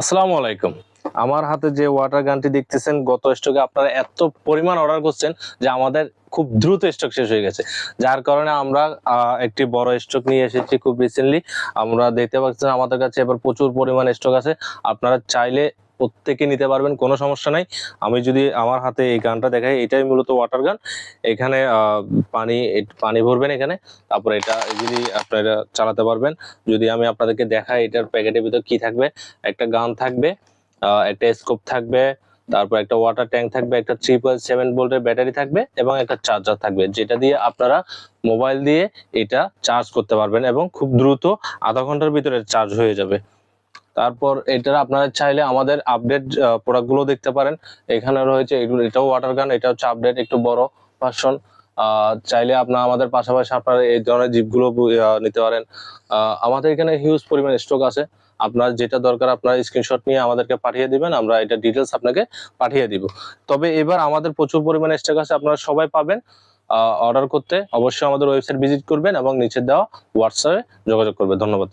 আসসালামু আলাইকুম। আমার হাতে যে ওয়াটার গানটি দেখতেছেন গত স্টকে আপনারা এত পরিমাণ অর্ডার করছেন যে আমাদের খুব দ্রুত স্টক শেষ হয়ে গেছে। যার কারণে আমরা একটি বড় স্টক নিয়ে এসেছি খুব রিসেন্টলি। আমরা দেখতে পাচ্ছেন আমাদের কাছে এবার প্রচুর পরিমাণ স্টক আছে। আপনারা চাইলে প্রত্যেকে নিতে পারবেন, কোনো সমস্যা নাই। আমি যদি আমার হাতে এই গানটা দেখাই, এটাই মূলত ওয়াটার গান। এখানে পানি ভরবেন এখানে, তারপরে এটা ইজিলি আপনারা চালাতে পারবেন। যদি আমি আপনাদেরকে দেখাই এটার প্যাকেটের ভিতর কি থাকবে, একটা গান থাকবে, একটা স্কোপ থাকবে, তারপর একটা ওয়াটার ট্যাঙ্ক থাকবে, একটা 777 ভোল্টের ব্যাটারি থাকবে এবং একটা চার্জার থাকবে, যেটা দিয়ে আপনারা মোবাইল দিয়ে এটা চার্জ করতে পারবেন এবং খুব দ্রুত আধা ঘন্টার ভিতরে চার্জ হয়ে যাবে। তারপর এটার আপনারা চাইলে আমাদের আপডেট প্রোডাক্টগুলো দেখতে পারেন। এখানে রয়েছে এটাও ওয়াটার গান, এটা হচ্ছে আপডেট একটু বড় ভার্সন। চাইলে আপনারা আমাদের পাশাপাশি আপনারা এই ধরনের জিপগুলো নিতে পারেন। আমাদের এখানে হিউজ পরিমাণ স্টক আছে। আপনার যেটা দরকার আপনার স্ক্রিনশট নিয়ে আমাদেরকে পাঠিয়ে দিবেন, আমরা এটা ডিটেলস আপনাকে পাঠিয়ে দিব। তবে এবার আমাদের প্রচুর পরিমাণে স্টক আছে, আপনারা সবাই পাবেন। অর্ডার করতে অবশ্যই আমাদের ওয়েবসাইট ভিজিট করবেন এবং নিচে দেওয়া হোয়াটসঅ্যাপে যোগাযোগ করবেন। ধন্যবাদ।